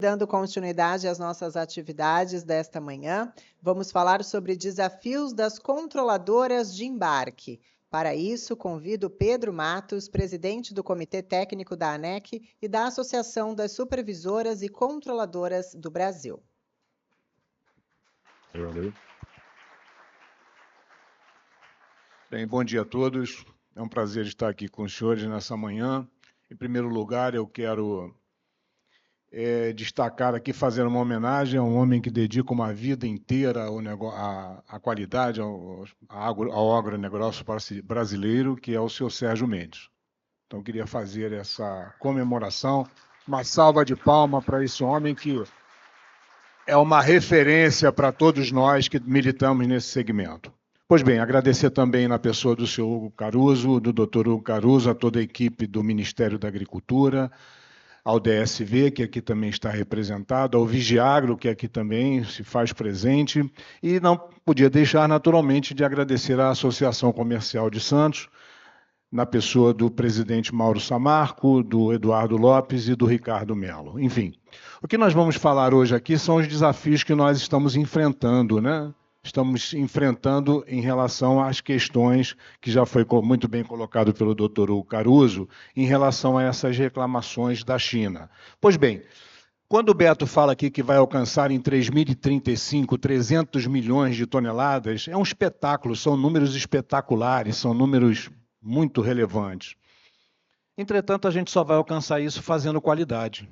Dando continuidade às nossas atividades desta manhã, vamos falar sobre desafios das controladoras de embarque. Para isso, convido Pedro Matos, presidente do Comitê Técnico da ANEC e da Associação das Supervisoras e Controladoras do Brasil. Bem, bom dia a todos. É um prazer estar aqui com os senhores nessa manhã. Em primeiro lugar, eu quero destacar aqui, fazer uma homenagem a um homem que dedica uma vida inteira à qualidade, ao agronegócio brasileiro, que é o senhor Sérgio Mendes. Então, eu queria fazer essa comemoração, uma salva de palmas para esse homem que é uma referência para todos nós que militamos nesse segmento. Pois bem, agradecer também na pessoa do senhor Hugo Caruso, do doutor Hugo Caruso, a toda a equipe do Ministério da Agricultura, ao DSV, que aqui também está representado, ao Vigiagro, que aqui também se faz presente, e não podia deixar, naturalmente, de agradecer à Associação Comercial de Santos, na pessoa do presidente Mauro Samarco, do Eduardo Lopes e do Ricardo Melo. Enfim, o que nós vamos falar hoje aqui são os desafios que nós estamos enfrentando, né? Estamos enfrentando em relação às questões que já foi muito bem colocado pelo doutor Hugo Caruso, em relação a essas reclamações da China. Pois bem, quando o Beto fala aqui que vai alcançar em 2035 300 milhões de toneladas, é um espetáculo, são números espetaculares, são números muito relevantes. Entretanto, a gente só vai alcançar isso fazendo qualidade.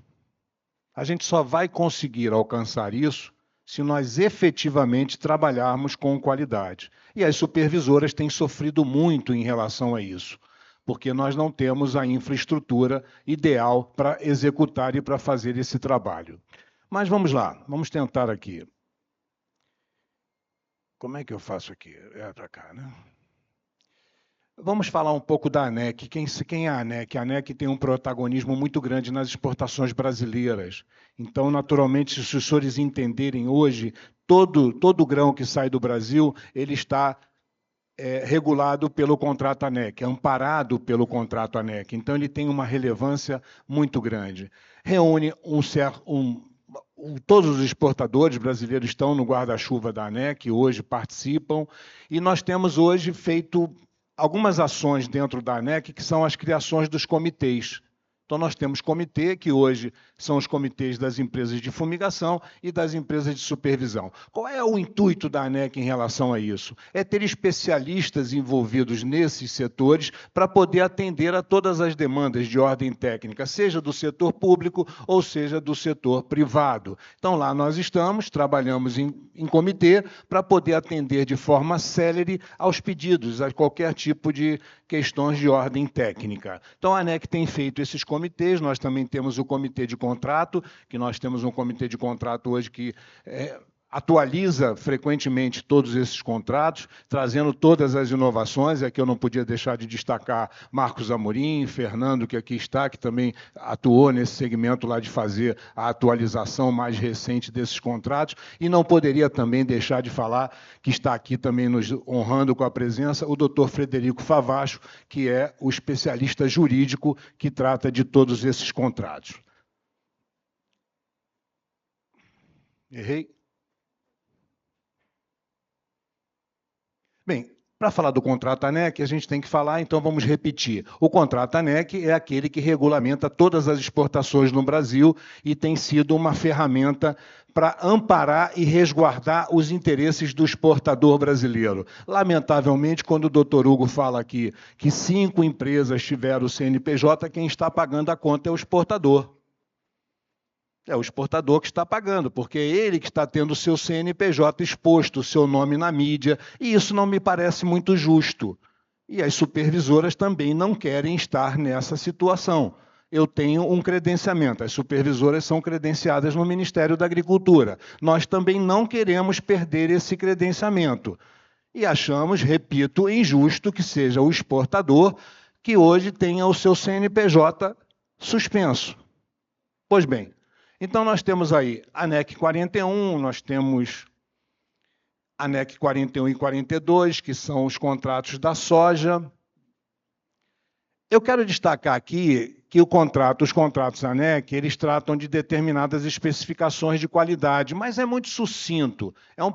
A gente só vai conseguir alcançar isso se nós efetivamente trabalharmos com qualidade. E as supervisoras têm sofrido muito em relação a isso, porque nós não temos a infraestrutura ideal para executar e para fazer esse trabalho. Mas vamos lá, vamos tentar aqui. Como é que eu faço aqui? É para cá, né? Vamos falar um pouco da ANEC. Quem é a ANEC? A ANEC tem um protagonismo muito grande nas exportações brasileiras. Então, naturalmente, se os senhores entenderem hoje, todo grão que sai do Brasil, ele está regulado pelo contrato ANEC, amparado pelo contrato ANEC. Então, ele tem uma relevância muito grande. Reúne todos os exportadores brasileiros estão no guarda-chuva da ANEC, hoje participam, e nós temos hoje feito algumas ações dentro da ANEC, que são as criações dos comitês. Então, nós temos comitê, que hoje são os comitês das empresas de fumigação e das empresas de supervisão. Qual é o intuito da ANEC em relação a isso? É ter especialistas envolvidos nesses setores para poder atender a todas as demandas de ordem técnica, seja do setor público ou seja do setor privado. Então, lá nós estamos, trabalhamos em comitê para poder atender de forma célere aos pedidos, a qualquer tipo de questões de ordem técnica. Então, a ANEC tem feito esses comitês, nós também temos o comitê de contrato, que nós temos um comitê de contrato hoje que atualiza frequentemente todos esses contratos, trazendo todas as inovações. Aqui eu não podia deixar de destacar Marcos Amorim, Fernando, que aqui está, que também atuou nesse segmento lá de fazer a atualização mais recente desses contratos, e não poderia também deixar de falar que está aqui também nos honrando com a presença o doutor Frederico Favacho, que é o especialista jurídico que trata de todos esses contratos. Errei? Bem, para falar do contrato ANEC, a gente tem que falar, então vamos repetir. O contrato ANEC é aquele que regulamenta todas as exportações no Brasil e tem sido uma ferramenta para amparar e resguardar os interesses do exportador brasileiro. Lamentavelmente, quando o doutor Hugo fala aqui que 5 empresas tiveram o CNPJ, quem está pagando a conta é o exportador. É o exportador que está pagando, porque é ele que está tendo o seu CNPJ exposto, o seu nome na mídia, e isso não me parece muito justo. E as supervisoras também não querem estar nessa situação. Eu tenho um credenciamento, as supervisoras são credenciadas no Ministério da Agricultura. Nós também não queremos perder esse credenciamento. E achamos, repito, injusto que seja o exportador que hoje tenha o seu CNPJ suspenso. Pois bem, então, nós temos aí ANEC 41, nós temos ANEC 41 e 42, que são os contratos da soja. Eu quero destacar aqui que os contratos ANEC, eles tratam de determinadas especificações de qualidade, mas é muito sucinto. É uma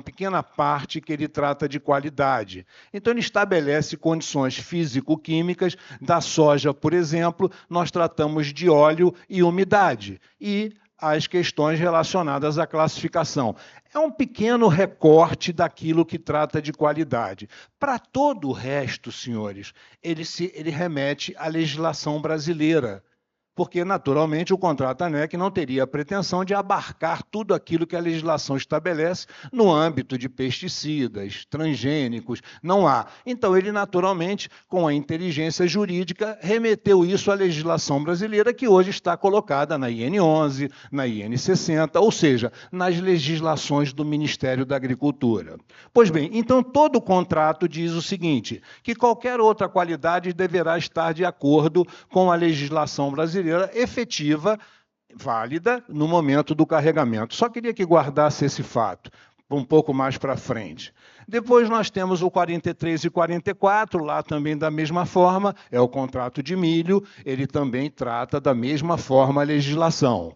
pequena parte que ele trata de qualidade. Então, ele estabelece condições físico-químicas. Da soja, por exemplo, nós tratamos de óleo e umidade. E as questões relacionadas à classificação. É um pequeno recorte daquilo que trata de qualidade. Para todo o resto, senhores, ele remete à legislação brasileira, porque, naturalmente, o contrato ANEC não teria a pretensão de abarcar tudo aquilo que a legislação estabelece no âmbito de pesticidas, transgênicos, não há. Então, ele, naturalmente, com a inteligência jurídica, remeteu isso à legislação brasileira, que hoje está colocada na IN 11, na IN 60, ou seja, nas legislações do Ministério da Agricultura. Pois bem, então, todo contrato diz o seguinte, que qualquer outra qualidade deverá estar de acordo com a legislação brasileira, efetiva, válida, no momento do carregamento. Só queria que guardasse esse fato, um pouco mais para frente. Depois nós temos o 43 e 44, lá também da mesma forma, é o contrato de milho, ele também trata da mesma forma a legislação.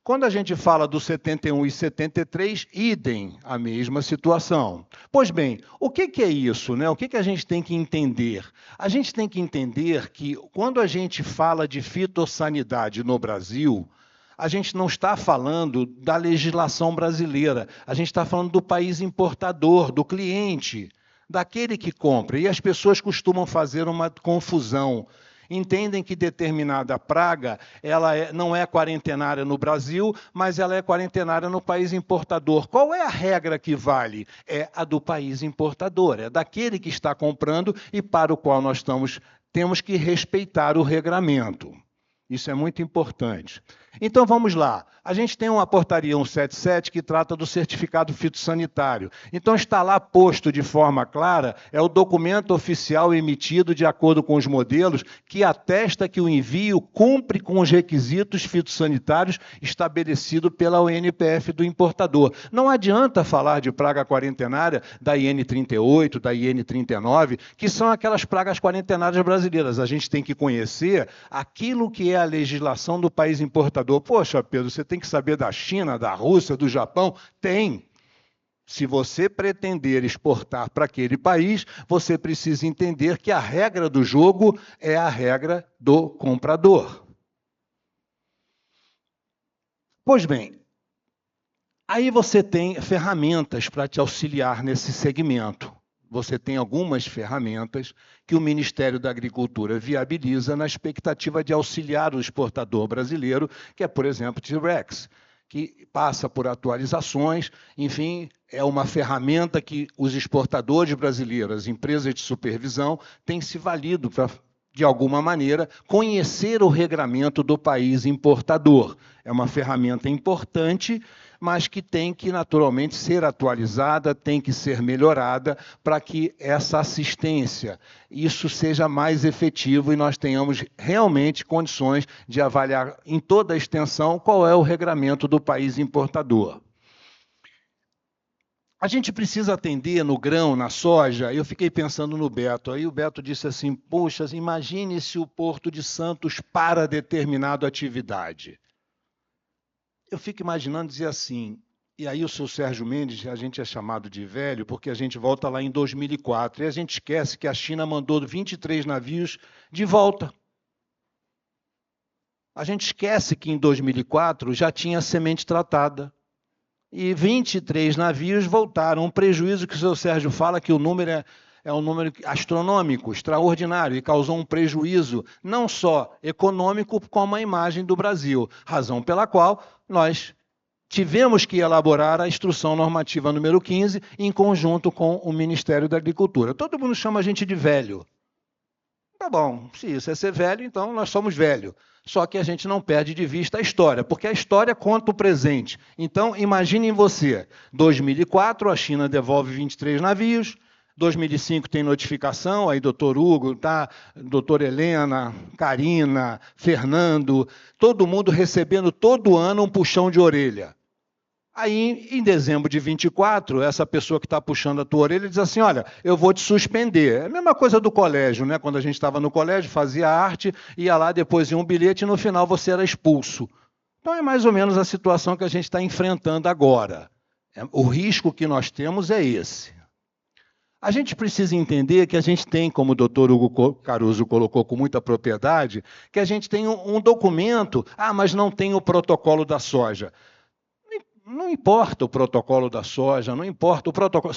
Quando a gente fala do 71 e 73, idem, a mesma situação. Pois bem, o que é isso, né? O que a gente tem que entender? A gente tem que entender que, quando a gente fala de fitossanidade no Brasil, a gente não está falando da legislação brasileira, a gente está falando do país importador, do cliente, daquele que compra. E as pessoas costumam fazer uma confusão. Entendem que determinada praga não é quarentenária no Brasil, mas ela é quarentenária no país importador. Qual é a regra que vale? É a do país importador, é daquele que está comprando e para o qual nós temos que respeitar o regramento. Isso é muito importante. Então, vamos lá. A gente tem uma portaria 177 que trata do certificado fitossanitário. Então, está lá posto de forma clara, é o documento oficial emitido de acordo com os modelos que atesta que o envio cumpre com os requisitos fitossanitários estabelecidos pela ONPF do importador. Não adianta falar de praga quarentenária da IN 38, da IN 39, que são aquelas pragas quarentenárias brasileiras. A gente tem que conhecer aquilo que é a legislação do país importador. Poxa, Pedro, você tem que saber da China, da Rússia, do Japão? Tem. Se você pretender exportar para aquele país, você precisa entender que a regra do jogo é a regra do comprador. Pois bem, aí você tem ferramentas para te auxiliar nesse segmento. Você tem algumas ferramentas que o Ministério da Agricultura viabiliza na expectativa de auxiliar o exportador brasileiro, que é, por exemplo, o T-Rex, que passa por atualizações, enfim, é uma ferramenta que os exportadores brasileiros, as empresas de supervisão, têm se valido para, de alguma maneira, conhecer o regramento do país importador. É uma ferramenta importante, mas que tem que, naturalmente, ser atualizada, tem que ser melhorada para que essa assistência, isso seja mais efetivo e nós tenhamos realmente condições de avaliar em toda a extensão qual é o regramento do país importador. A gente precisa atender no grão, na soja. Eu fiquei pensando no Beto. Aí o Beto disse assim, poxa, imagine se o Porto de Santos para determinada atividade. Eu fico imaginando dizer assim, e aí o seu Sérgio Mendes, a gente é chamado de velho, porque a gente volta lá em 2004, e a gente esquece que a China mandou 23 navios de volta. A gente esquece que em 2004 já tinha semente tratada. E 23 navios voltaram. Um prejuízo que o seu Sérgio fala que o número é um número astronômico, extraordinário, e causou um prejuízo não só econômico, como a imagem do Brasil. Razão pela qual nós tivemos que elaborar a Instrução Normativa número 15 em conjunto com o Ministério da Agricultura. Todo mundo chama a gente de velho. Tá bom, se isso é ser velho, então nós somos velhos. Só que a gente não perde de vista a história, porque a história conta o presente. Então, imaginem você, 2004, a China devolve 23 navios, 2005 tem notificação, aí doutor Hugo, tá? Doutora Helena, Karina, Fernando, todo mundo recebendo todo ano um puxão de orelha. Aí, em dezembro de 24, essa pessoa que está puxando a tua orelha diz assim, olha, eu vou te suspender. É a mesma coisa do colégio, né? Quando a gente estava no colégio, fazia arte, ia lá, depois ia um bilhete e no final você era expulso. Então é mais ou menos a situação que a gente está enfrentando agora. O risco que nós temos é esse. A gente precisa entender que a gente tem, como o doutor Hugo Caruso colocou com muita propriedade, que a gente tem um documento, mas não tem o protocolo da soja. Não importa o protocolo da soja, não importa o protocolo,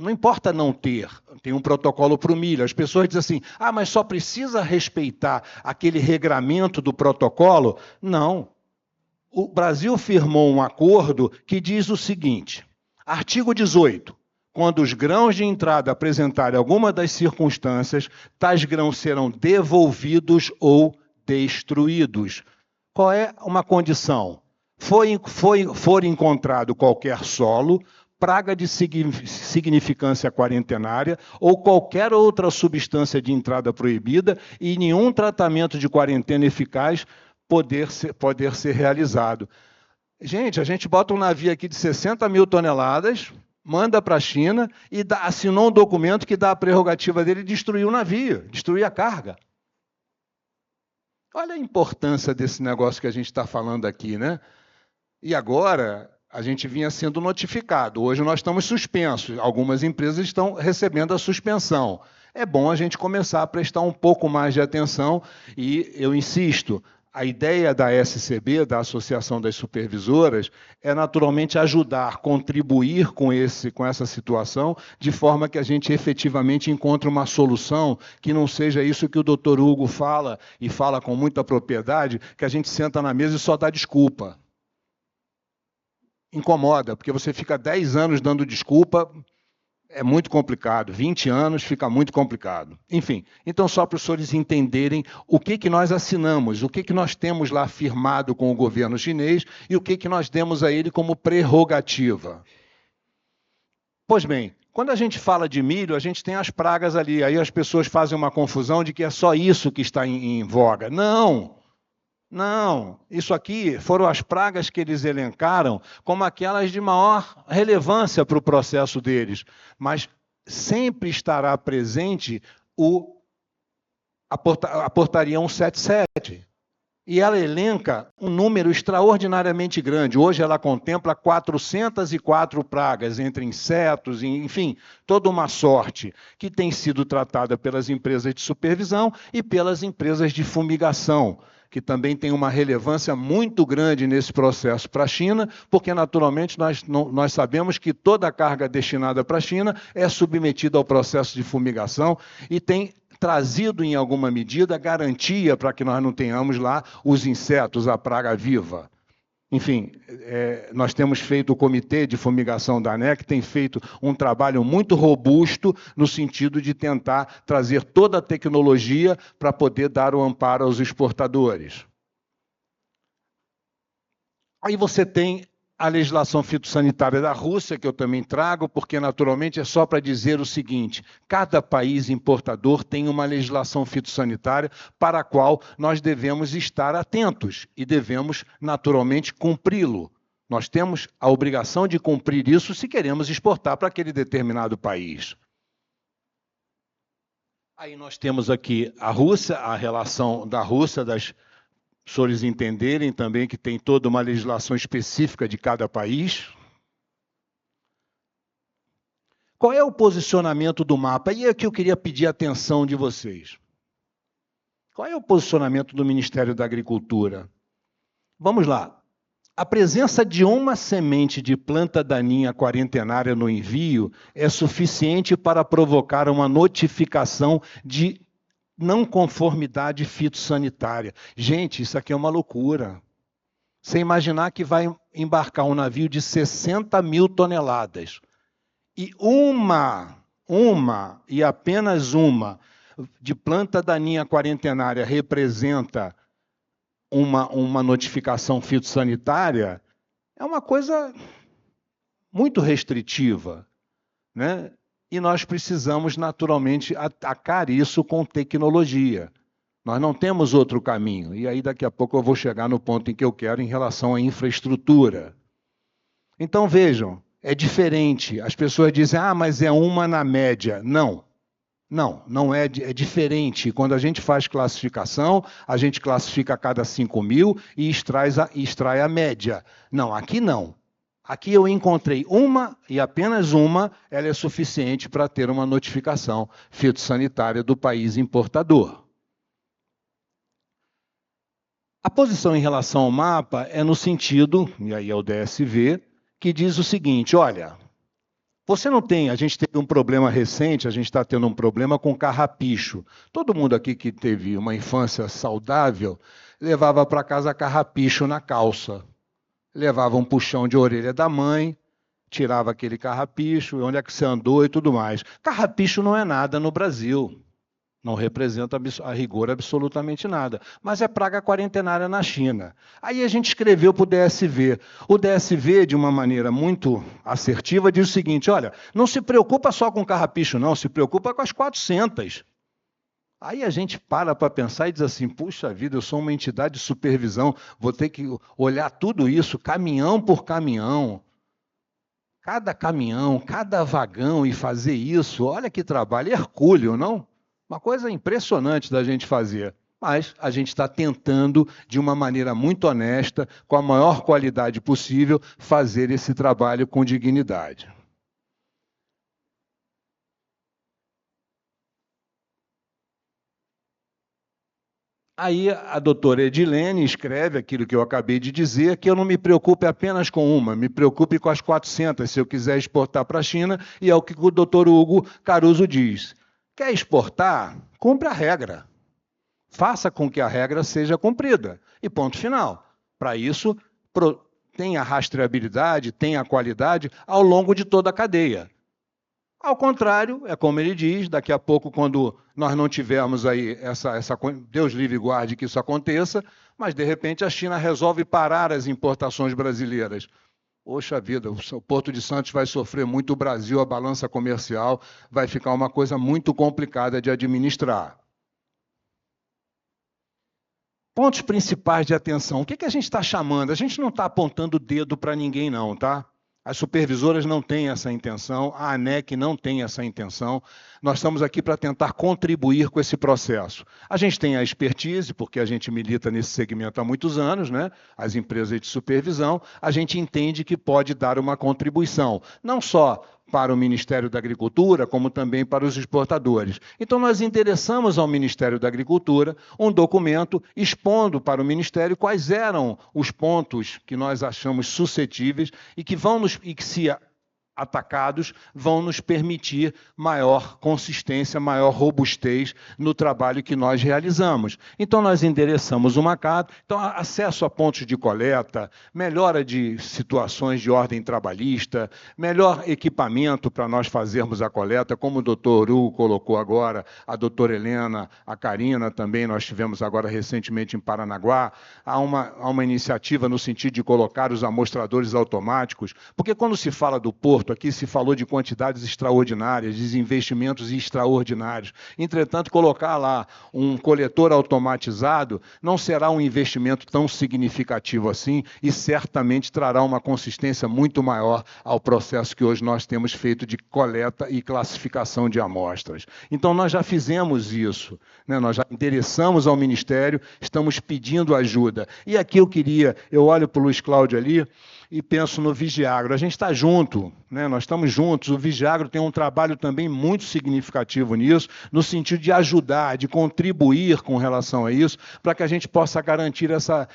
não importa não ter. Tem um protocolo para o milho. As pessoas dizem assim, mas só precisa respeitar aquele regramento do protocolo. Não. O Brasil firmou um acordo que diz o seguinte, artigo 18, quando os grãos de entrada apresentarem alguma das circunstâncias, tais grãos serão devolvidos ou destruídos. Qual é uma condição? For encontrado qualquer solo, praga de significância quarentenária ou qualquer outra substância de entrada proibida e nenhum tratamento de quarentena eficaz poder ser realizado. Gente, a gente bota um navio aqui de 60 mil toneladas, manda para a China e assinou um documento que dá a prerrogativa dele de destruir o navio, destruir a carga. Olha a importância desse negócio que a gente está falando aqui, né? E agora, a gente vinha sendo notificado. Hoje nós estamos suspensos. Algumas empresas estão recebendo a suspensão. É bom a gente começar a prestar um pouco mais de atenção e, eu insisto, a ideia da SCB, da Associação das Supervisoras, é naturalmente ajudar, contribuir com essa situação, de forma que a gente efetivamente encontre uma solução que não seja isso que o doutor Hugo fala, e fala com muita propriedade, que a gente senta na mesa e só dá desculpa. Incomoda, porque você fica 10 anos dando desculpa, é muito complicado. 20 anos fica muito complicado. Enfim, então só para os senhores entenderem o que nós assinamos, o que nós temos lá firmado com o governo chinês e o que nós demos a ele como prerrogativa. Pois bem, quando a gente fala de milho, a gente tem as pragas ali, aí as pessoas fazem uma confusão de que é só isso que está em voga. Não! Não, isso aqui foram as pragas que eles elencaram como aquelas de maior relevância para o processo deles, mas sempre estará presente a portaria 177. E ela elenca um número extraordinariamente grande. Hoje ela contempla 404 pragas, entre insetos, enfim, toda uma sorte, que tem sido tratada pelas empresas de supervisão e pelas empresas de fumigação, que também tem uma relevância muito grande nesse processo para a China, porque, naturalmente, nós sabemos que toda a carga destinada para a China é submetida ao processo de fumigação e tem trazido, em alguma medida, garantia para que nós não tenhamos lá os insetos, a praga viva. Enfim, nós temos feito o Comitê de Fumigação da ANEC, tem feito um trabalho muito robusto no sentido de tentar trazer toda a tecnologia para poder dar o amparo aos exportadores. Aí você tem a legislação fitossanitária da Rússia, que eu também trago, porque, naturalmente, é só para dizer o seguinte, cada país importador tem uma legislação fitossanitária para a qual nós devemos estar atentos e devemos, naturalmente, cumpri-lo. Nós temos a obrigação de cumprir isso se queremos exportar para aquele determinado país. Aí nós temos aqui a Rússia, a relação da Rússia, os senhores entenderem também que tem toda uma legislação específica de cada país. Qual é o posicionamento do mapa? E é que eu queria pedir a atenção de vocês. Qual é o posicionamento do Ministério da Agricultura? Vamos lá. A presença de uma semente de planta daninha quarentenária no envio é suficiente para provocar uma notificação de não conformidade fitossanitária. Gente, isso aqui é uma loucura. Você imaginar que vai embarcar um navio de 60 mil toneladas e e apenas uma de planta daninha quarentenária representa uma notificação fitossanitária, é uma coisa muito restritiva, né? E nós precisamos, naturalmente, atacar isso com tecnologia. Nós não temos outro caminho. E aí, daqui a pouco, eu vou chegar no ponto em que eu quero em relação à infraestrutura. Então, vejam, é diferente. As pessoas dizem, mas é uma na média. Não. Não é diferente. Quando a gente faz classificação, a gente classifica a cada 5.000 e extrai a média. Não, aqui não. Aqui eu encontrei uma, e apenas uma, ela é suficiente para ter uma notificação fitossanitária do país importador. A posição em relação ao mapa é no sentido, e aí é o DSV, que diz o seguinte, olha, você não tem, a gente teve um problema recente, a gente está tendo um problema com carrapicho. Todo mundo aqui que teve uma infância saudável levava para casa carrapicho na calça. Levava um puxão de orelha da mãe, tirava aquele carrapicho, onde é que você andou e tudo mais. Carrapicho não é nada no Brasil. Não representa a rigor absolutamente nada. Mas é praga quarentenária na China. Aí a gente escreveu para o DSV. O DSV, de uma maneira muito assertiva, diz o seguinte, olha, não se preocupa só com carrapicho, não, se preocupa com as 400. Aí a gente para pensar e diz assim, puxa vida, eu sou uma entidade de supervisão, vou ter que olhar tudo isso, caminhão por caminhão, cada vagão e fazer isso, olha que trabalho, hercúleo, não? Uma coisa impressionante da gente fazer. Mas a gente está tentando, de uma maneira muito honesta, com a maior qualidade possível, fazer esse trabalho com dignidade. Aí a doutora Edilene escreve aquilo que eu acabei de dizer, que eu não me preocupe apenas com uma, me preocupe com as 400, se eu quiser exportar para a China, e é o que o doutor Hugo Caruso diz. Quer exportar? Cumpra a regra. Faça com que a regra seja cumprida. E ponto final. Para isso, tenha rastreabilidade, tenha qualidade ao longo de toda a cadeia. Ao contrário, é como ele diz, daqui a pouco, quando nós não tivermos aí Deus livre e guarde que isso aconteça, mas de repente a China resolve parar as importações brasileiras. Poxa vida, o Porto de Santos vai sofrer muito, o Brasil, a balança comercial vai ficar uma coisa muito complicada de administrar. Pontos principais de atenção. O que a gente está chamando? A gente não está apontando o dedo para ninguém, não, tá? As supervisoras não têm essa intenção, a ANEC não tem essa intenção. Nós estamos aqui para tentar contribuir com esse processo. A gente tem a expertise, porque a gente milita nesse segmento há muitos anos, né? As empresas de supervisão, a gente entende que pode dar uma contribuição, não só para o Ministério da Agricultura, como também para os exportadores. Então, nós endereçamos ao Ministério da Agricultura um documento expondo para o Ministério quais eram os pontos que nós achamos suscetíveis e que se atacados, vão nos permitir maior consistência, maior robustez no trabalho que nós realizamos. Então, nós endereçamos uma carta, então, acesso a pontos de coleta, melhora de situações de ordem trabalhista, melhor equipamento para nós fazermos a coleta, como o doutor Hugo colocou agora, a doutora Helena, a Karina também, nós tivemos agora recentemente em Paranaguá, há uma iniciativa no sentido de colocar os amostradores automáticos, porque quando se fala do porto, aqui se falou de quantidades extraordinárias, de investimentos extraordinários. Entretanto, colocar lá um coletor automatizado não será um investimento tão significativo assim e certamente trará uma consistência muito maior ao processo que hoje nós temos feito de coleta e classificação de amostras. Então, nós já fizemos isso, né? Nós já endereçamos ao Ministério, estamos pedindo ajuda. E aqui eu olho para o Luiz Cláudio ali, e penso no Vigiagro. A gente está junto, né? Nós estamos juntos. O Vigiagro tem um trabalho também muito significativo nisso, no sentido de ajudar, de contribuir com relação a isso, para que a gente possa garantir essa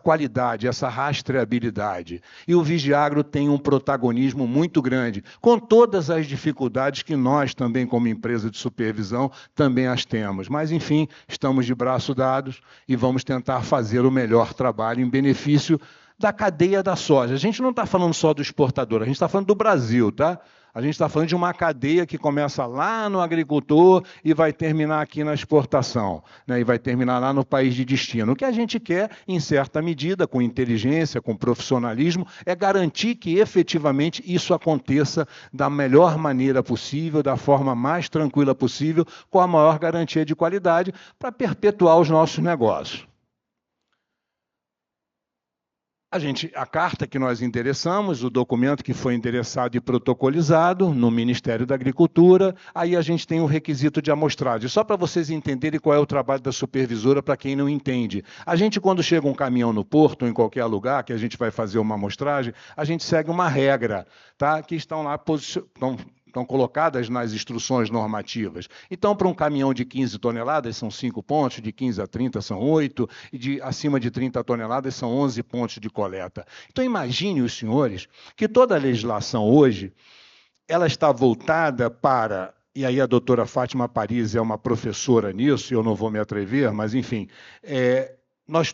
qualidade, essa rastreabilidade. E o Vigiagro tem um protagonismo muito grande, com todas as dificuldades que nós também, como empresa de supervisão, também as temos. Mas, enfim, estamos de braços dados e vamos tentar fazer o melhor trabalho em benefício da cadeia da soja. A gente não está falando só do exportador, a gente está falando do Brasil, tá? A gente está falando de uma cadeia que começa lá no agricultor e vai terminar aqui na exportação, né? E vai terminar lá no país de destino. O que a gente quer, em certa medida, com inteligência, com profissionalismo, é garantir que efetivamente isso aconteça da melhor maneira possível, da forma mais tranquila possível, com a maior garantia de qualidade, para perpetuar os nossos negócios. A carta que nós endereçamos, o documento que foi endereçado e protocolizado no Ministério da Agricultura, aí a gente tem o requisito de amostragem. Só para vocês entenderem qual é o trabalho da supervisora, para quem não entende. A gente, quando chega um caminhão no porto, ou em qualquer lugar, que a gente vai fazer uma amostragem, a gente segue uma regra, tá? Que estão lá estão colocadas nas instruções normativas. Então, para um caminhão de 15 toneladas, são 5 pontos, de 15 a 30 são 8, e acima de 30 toneladas são 11 pontos de coleta. Então, imagine os senhores que toda a legislação hoje ela está voltada para, e aí a doutora Fátima Paris é uma professora nisso, eu não vou me atrever, mas, enfim,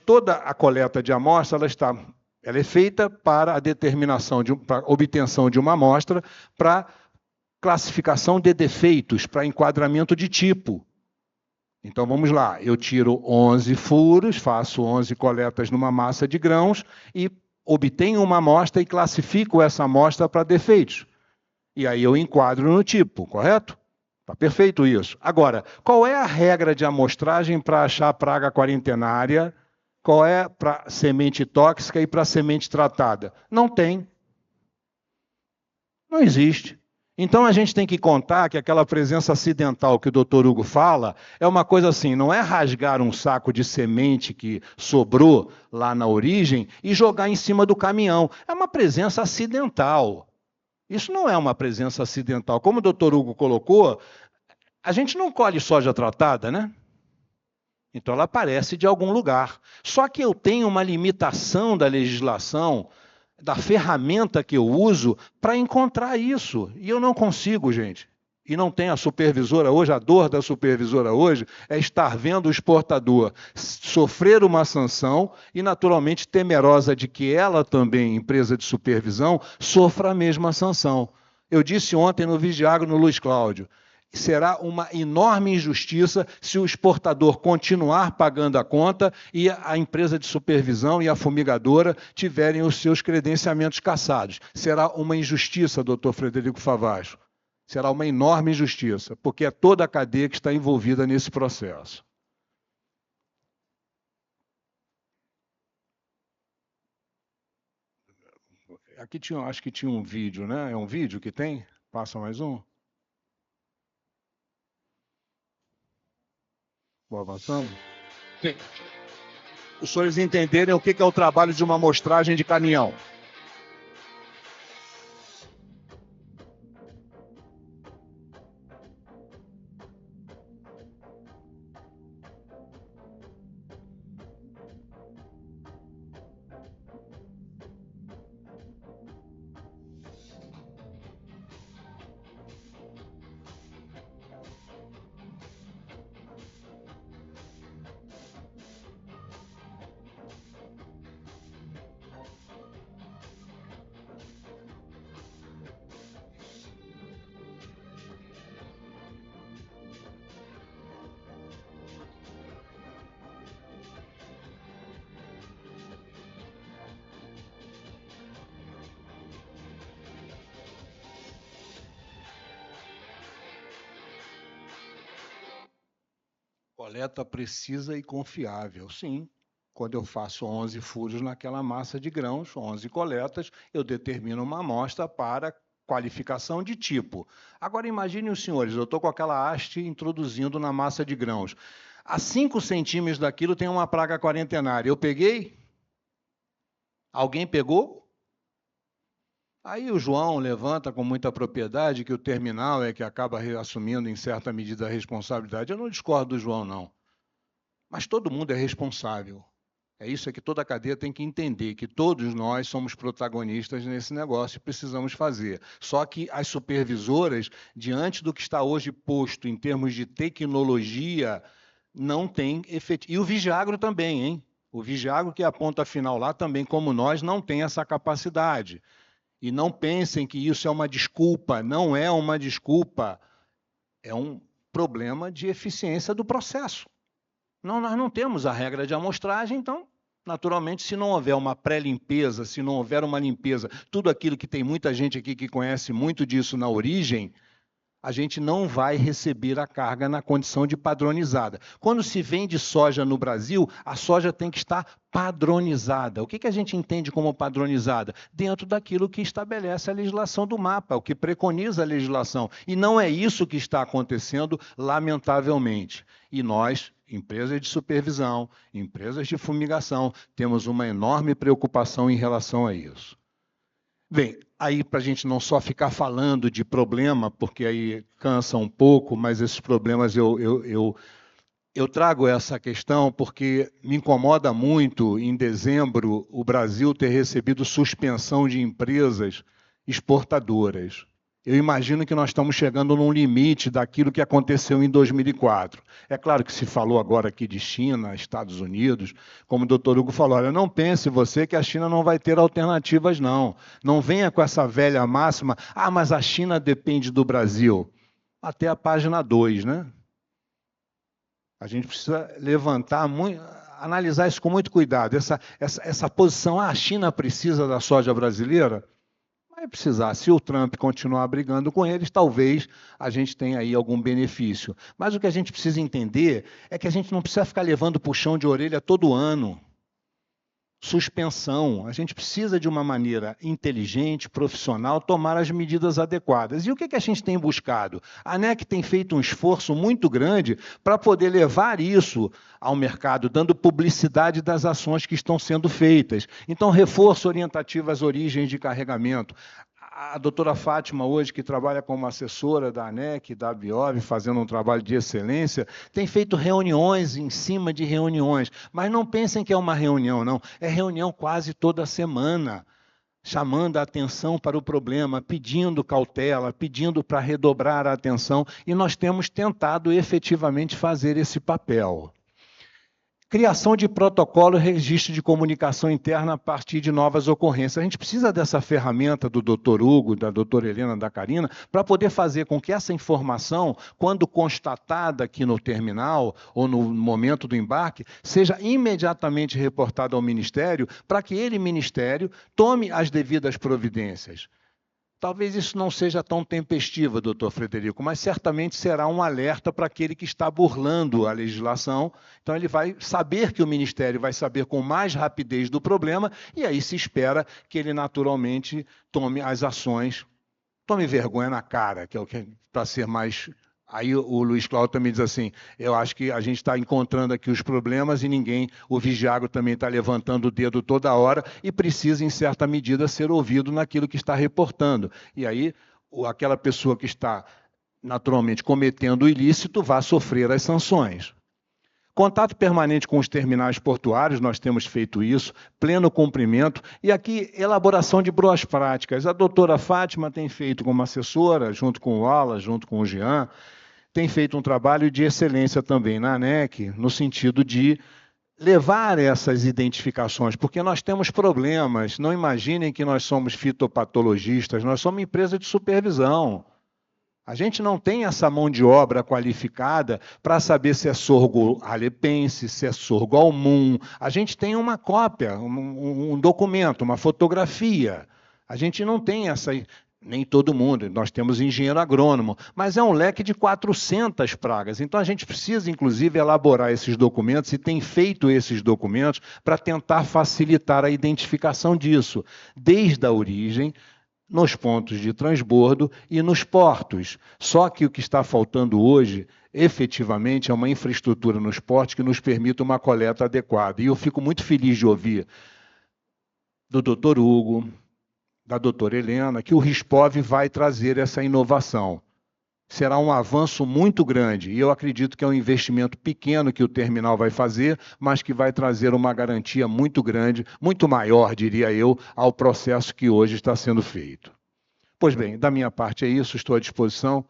toda a coleta de amostra, ela é feita para a determinação, para a obtenção de uma amostra, para classificação de defeitos, para enquadramento de tipo. Então, vamos lá. Eu tiro 11 furos, faço 11 coletas numa massa de grãos e obtenho uma amostra e classifico essa amostra para defeitos. E aí eu enquadro no tipo, correto? Está perfeito isso. Agora, qual é a regra de amostragem para achar praga quarentenária? Qual é para semente tóxica e para semente tratada? Não tem. Não existe. Então, a gente tem que contar que aquela presença acidental que o doutor Hugo fala é uma coisa assim, não é rasgar um saco de semente que sobrou lá na origem e jogar em cima do caminhão. É uma presença acidental. Isso não é uma presença acidental. Como o doutor Hugo colocou, a gente não colhe soja tratada, né? Então, ela aparece de algum lugar. Só que eu tenho uma limitação da legislação, da ferramenta que eu uso para encontrar isso. E eu não consigo, gente. E não tem a supervisora hoje, a dor da supervisora hoje é estar vendo o exportador sofrer uma sanção e, naturalmente, temerosa de que ela também, empresa de supervisão, sofra a mesma sanção. Eu disse ontem no Vigiagro, no Luiz Cláudio, será uma enorme injustiça se o exportador continuar pagando a conta e a empresa de supervisão e a fumigadora tiverem os seus credenciamentos cassados. Será uma injustiça, doutor Frederico Favacho. Será uma enorme injustiça, porque é toda a cadeia que está envolvida nesse processo. Aqui acho que tinha um vídeo, né? É um vídeo que tem? Passa mais um. Vou avançando? Sim. Os senhores entenderem o que é o trabalho de uma amostragem de caminhão. Coleta precisa e confiável, sim. Quando eu faço 11 furos naquela massa de grãos, 11 coletas, eu determino uma amostra para qualificação de tipo. Agora imaginem os senhores, eu estou com aquela haste introduzindo na massa de grãos. A 5 centímetros daquilo tem uma praga quarentenária. Eu peguei? Alguém pegou? Aí o João levanta com muita propriedade que o terminal é que acaba assumindo em certa medida a responsabilidade. Eu não discordo do João, não. Mas todo mundo é responsável. É isso que toda a cadeia tem que entender, que todos nós somos protagonistas nesse negócio e precisamos fazer. Só que as supervisoras, diante do que está hoje posto em termos de tecnologia, não tem efetivo. E o Vigiagro também, hein? O Vigiagro, que é a ponta final lá, também, como nós, não tem essa capacidade. E não pensem que isso é uma desculpa, não é uma desculpa, é um problema de eficiência do processo. Não, nós não temos a regra de amostragem, então, naturalmente, se não houver uma pré-limpeza, se não houver uma limpeza, tudo aquilo que tem muita gente aqui que conhece muito disso na origem, a gente não vai receber a carga na condição de padronizada. Quando se vende soja no Brasil, a soja tem que estar padronizada. O que a gente entende como padronizada? Dentro daquilo que estabelece a legislação do MAPA, o que preconiza a legislação. E não é isso que está acontecendo, lamentavelmente. E nós, empresas de supervisão, empresas de fumigação, temos uma enorme preocupação em relação a isso. Bem, aí para a gente não só ficar falando de problema, porque aí cansa um pouco, mas esses problemas eu trago essa questão porque me incomoda muito, em dezembro, o Brasil ter recebido suspensão de empresas exportadoras. Eu imagino que nós estamos chegando num limite daquilo que aconteceu em 2004. É claro que se falou agora aqui de China, Estados Unidos, como o doutor Hugo falou, olha, não pense você que a China não vai ter alternativas, não. Não venha com essa velha máxima, mas a China depende do Brasil. Até a página 2, né? A gente precisa analisar isso com muito cuidado. Essa posição, a China precisa da soja brasileira? Vai precisar. Se o Trump continuar brigando com eles, talvez a gente tenha aí algum benefício. Mas o que a gente precisa entender é que a gente não precisa ficar levando puxão de orelha todo ano. Suspensão. A gente precisa, de uma maneira inteligente, profissional, tomar as medidas adequadas. E o que a gente tem buscado? A ANEC tem feito um esforço muito grande para poder levar isso ao mercado, dando publicidade das ações que estão sendo feitas. Então, reforço orientativo às origens de carregamento. A doutora Fátima, hoje, que trabalha como assessora da ANEC, da Biov, fazendo um trabalho de excelência, tem feito reuniões em cima de reuniões. Mas não pensem que é uma reunião, não. É reunião quase toda semana, chamando a atenção para o problema, pedindo cautela, pedindo para redobrar a atenção, e nós temos tentado efetivamente fazer esse papel. Criação de protocolo e registro de comunicação interna a partir de novas ocorrências. A gente precisa dessa ferramenta do Dr. Hugo, da doutora Helena, da Carina, para poder fazer com que essa informação, quando constatada aqui no terminal ou no momento do embarque, seja imediatamente reportada ao Ministério, para que ele, Ministério, tome as devidas providências. Talvez isso não seja tão tempestivo, doutor Frederico, mas certamente será um alerta para aquele que está burlando a legislação. Então, ele vai saber que o Ministério vai saber com mais rapidez do problema, e aí se espera que ele naturalmente tome as ações, tome vergonha na cara, que é o que para ser mais... Aí o Luiz Cláudio também diz assim, eu acho que a gente está encontrando aqui os problemas e o Vigiago também está levantando o dedo toda hora e precisa, em certa medida, ser ouvido naquilo que está reportando. E aí, aquela pessoa que está, naturalmente, cometendo o ilícito vai sofrer as sanções. Contato permanente com os terminais portuários, nós temos feito isso, pleno cumprimento, e aqui, elaboração de boas práticas. A doutora Fátima tem feito como assessora, junto com o Wallace, junto com o Jean, tem feito um trabalho de excelência também na ANEC, no sentido de levar essas identificações, porque nós temos problemas. Não imaginem que nós somos fitopatologistas, nós somos empresa de supervisão. A gente não tem essa mão de obra qualificada para saber se é sorgo alepense, se é sorgo almum. A gente tem uma cópia, um documento, uma fotografia. A gente não tem essa... Nem todo mundo, nós temos engenheiro agrônomo, mas é um leque de 400 pragas. Então, a gente precisa, inclusive, elaborar esses documentos e tem feito esses documentos para tentar facilitar a identificação disso, desde a origem, nos pontos de transbordo e nos portos. Só que o que está faltando hoje, efetivamente, é uma infraestrutura nos portos que nos permita uma coleta adequada. E eu fico muito feliz de ouvir do doutor Hugo, da doutora Helena, que o RISPOV vai trazer essa inovação. Será um avanço muito grande, e eu acredito que é um investimento pequeno que o terminal vai fazer, mas que vai trazer uma garantia muito grande, muito maior, diria eu, ao processo que hoje está sendo feito. Pois bem, da minha parte é isso, estou à disposição,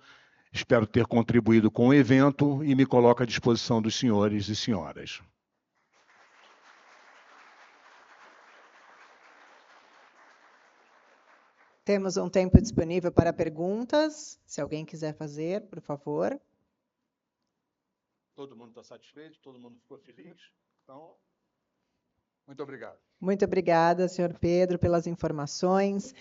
espero ter contribuído com o evento e me coloco à disposição dos senhores e senhoras. Temos um tempo disponível para perguntas. Se alguém quiser fazer, por favor. Todo mundo está satisfeito? Todo mundo ficou feliz? Então, muito obrigado. Muito obrigada, senhor Pedro, pelas informações.